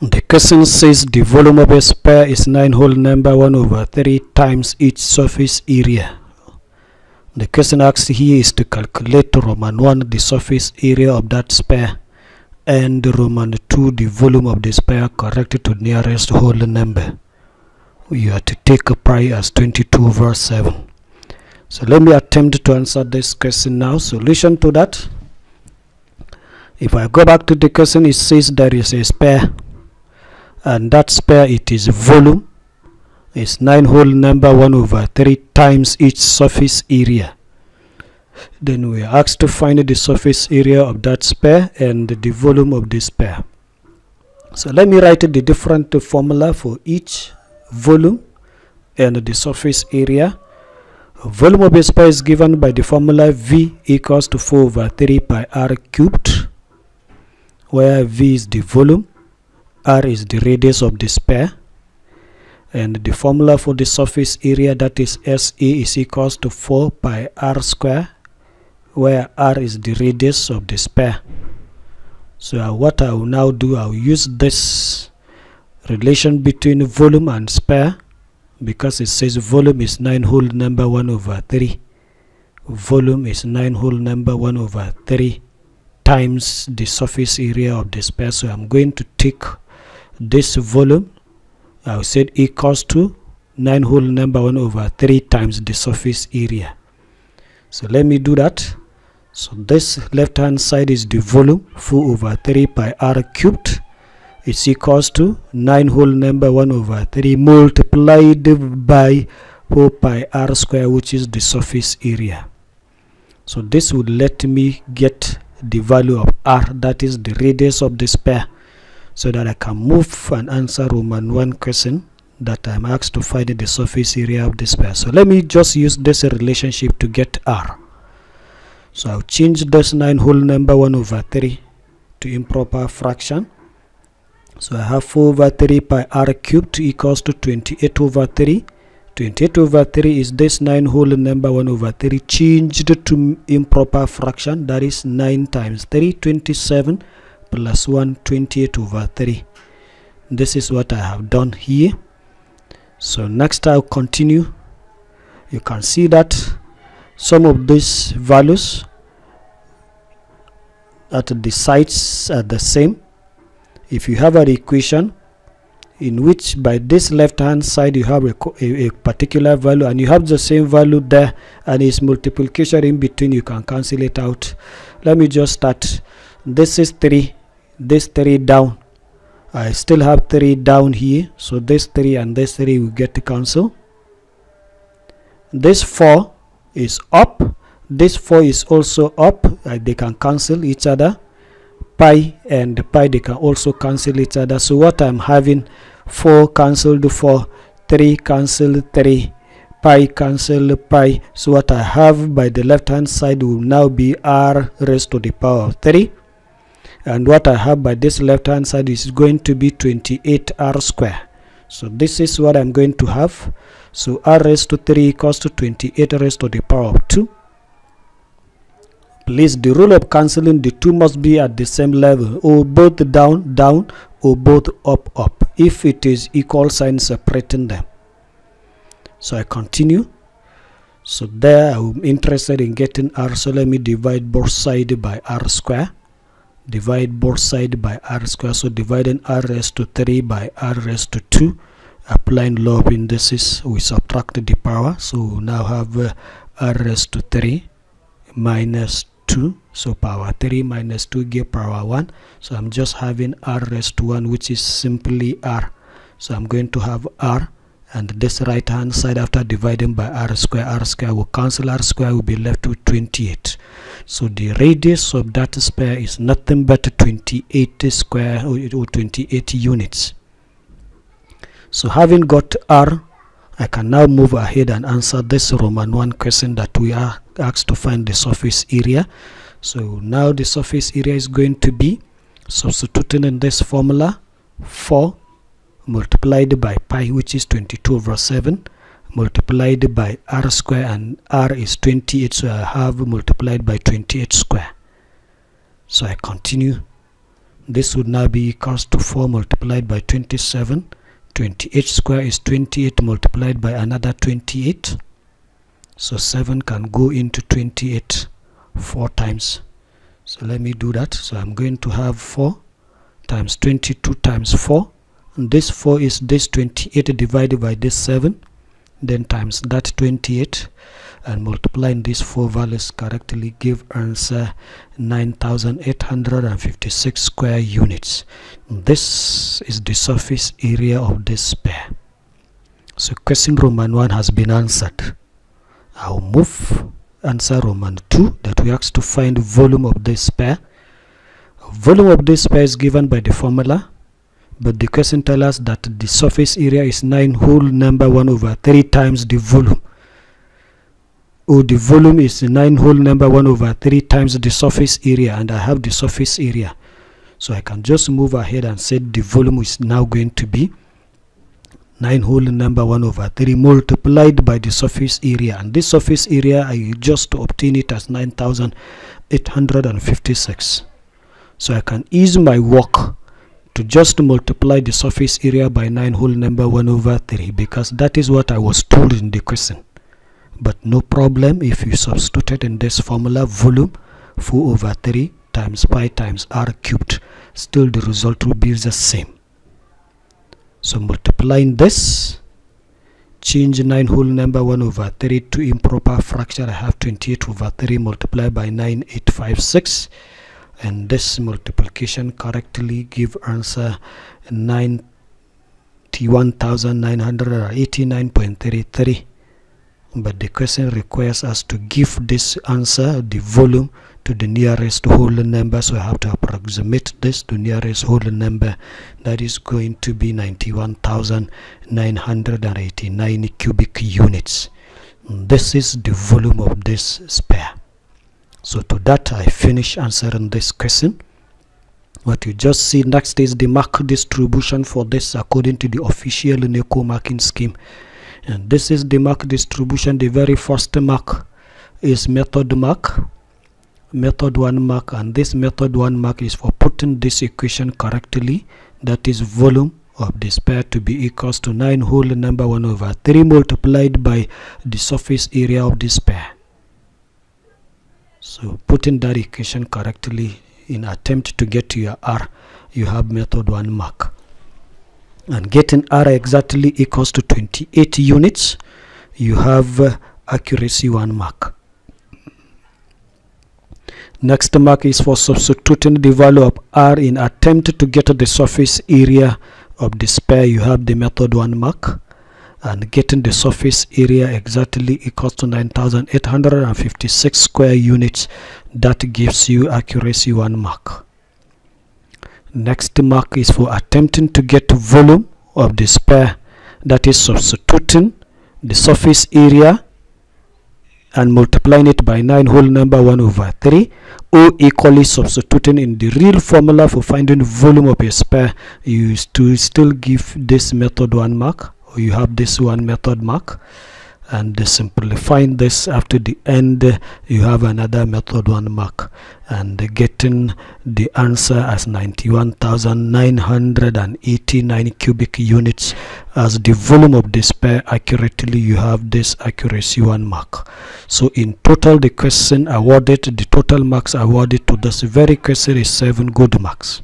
The question says the volume of a sphere is 9 whole number 1 over 3 times its surface area. The question asked here is to calculate Roman 1 the surface area of that sphere and Roman 2 the volume of the sphere corrected to nearest whole number. You have to take a pi as 22 over 7. So let me attempt to answer this question now. Solution to that: if I go back to the question, it says there is a sphere, and that sphere, it is volume is 9 whole number 1 over 3 times its surface area. Then we are asked to find the surface area of that sphere and the volume of the sphere. So let me write the different formula for each volume and the surface area. Volume of a sphere is given by the formula V equals to 4 over 3 pi r cubed, where V is the volume, r is the radius of the sphere, and the formula for the surface area, that is Ssce, is equals to 4 pi r square, where r is the radius of the sphere. So what I will now do, I will use this relation between volume and sphere, because it says volume is 9 whole number 1 over 3. Volume is 9 whole number 1 over 3 times the surface area of the sphere. So I'm going to take this volume, I will say equals to 9 whole number 1 over 3 times the surface area. So let me do that. So this left hand side is the volume, 4 over 3 pi r cubed. It's equals to 9 whole number 1 over 3 multiplied by 4 pi r square, which is the surface area. So this would let me get the value of r, that is the radius of the sphere, so that I can move and answer Roman 1 question that I'm asked to find the surface area of the sphere. So let me just use this relationship to get r. So I'll change this 9 whole number 1 over 3 to improper fraction. So I have 4 over 3 pi r cubed equals to 28 over 3. 28 over 3 is this 9 whole number 1 over 3 changed to improper fraction, that is 9 times 3, 27, plus 1, 28 over 3. This is what I have done here. So next I'll continue. You can see that some of these values at the sides are the same. If you have an equation in which by this left hand side you have a particular value and you have the same value there and its multiplication in between, you can cancel it out. Let me just start. This is 3, this 3 down. I still have 3 down here, so this 3 and this 3 will get to cancel. This 4 is up, this 4 is also up, they can cancel each other. Pi and pi, they can also cancel each other. So what I'm having, 4 cancelled 4, 3 cancelled 3, pi cancelled pi. So what I have by the left hand side will now be r raised to the power of 3, and what I have by this left hand side is going to be 28r square. So this is what I'm going to have. So r raised to 3 equals to 28 raised to the power of 2. Please, the rule of cancelling, the two must be at the same level, or both down, down, or both up, up, if it is equal sign separating them. So I continue. So there I'm interested in getting r, so let me divide both sides by r square. Divide both sides by r square. So dividing r raised to 3 by r raised to 2. Applying law of indices, we subtract the power. So we now have r raised to 3 minus 2, so power 3 minus 2 give power 1. So I'm just having r raised to 1, which is simply r. So I'm going to have r, and this right hand side after dividing by r square will cancel, r square will be left with 28. So the radius of that sphere is nothing but 28 square or 28 units. So having got r, I can now move ahead and answer this Roman 1 question that we are asked to find the surface area. So now the surface area is going to be, substituting in this formula, 4 multiplied by pi, which is 22 over 7, multiplied by r square, and r is 28, so I have multiplied by 28 square. So I continue. This would now be equals to 4 multiplied by 27. 28 square is 28 multiplied by another 28. So 7 can go into 28 4 times. So let me do that. So I'm going to have 4 times 22 times 4. And this 4 is this 28 divided by this 7. Then times that 28. And multiplying these 4 values correctly give answer 9,856 square units. This is the surface area of this sphere. So question Roman 1 has been answered. I'll move answer Roman 2 that we asked to find volume of this sphere. Volume of this sphere is given by the formula, but the question tells us that the surface area is 9 whole number 1 over 3 times the volume. The volume is 9 whole number 1 over 3 times the surface area, and I have the surface area. So I can just move ahead and say the volume is now going to be 9 whole number 1 over 3 multiplied by the surface area. And this surface area, I just obtain it as 9,856. So I can ease my work to just multiply the surface area by 9 whole number 1 over 3, because that is what I was told in the question. But no problem if you substituted in this formula volume 4 over 3 times pi times r cubed. Still the result will be the same. So multiplying this, change 9 whole number 1 over 3 to improper fraction. I have 28 over 3 multiplied by 9856. And this multiplication correctly give answer 91,989.33. But the question requires us to give this answer, the volume, to the nearest whole number. So I have to approximate this to nearest whole number. That is going to be 91,989 cubic units. This is the volume of this sphere. So to that I finish answering this question. What you just see next is the mark distribution for this according to the official Neco marking scheme. And this is the mark distribution. The very first mark is method mark, method 1 mark, and this method 1 mark is for putting this equation correctly. That is volume of the sphere to be equals to 9 whole number 1 over 3 multiplied by the surface area of the sphere. So putting that equation correctly in attempt to get to your R, you have method 1 mark. And getting R exactly equals to 28 units, you have accuracy 1 mark. Next mark is for substituting the value of R in attempt to get the surface area of the sphere. You have the method 1 mark. And getting the surface area exactly equals to 9,856 square units. That gives you accuracy 1 mark. Next mark is for attempting to get volume of the sphere. That is substituting the surface area and multiplying it by 9 whole number 1 over 3, or equally substituting in the real formula for finding volume of a sphere. You used to still give this method 1 mark, or you have this 1 method mark, and simplifying this after the end, you have another method 1 mark, and getting the answer as 91,989 cubic units as the volume of the sphere accurately. You have this accuracy 1 mark. So in total, the question awarded, the total marks awarded to this very question is 7 good marks.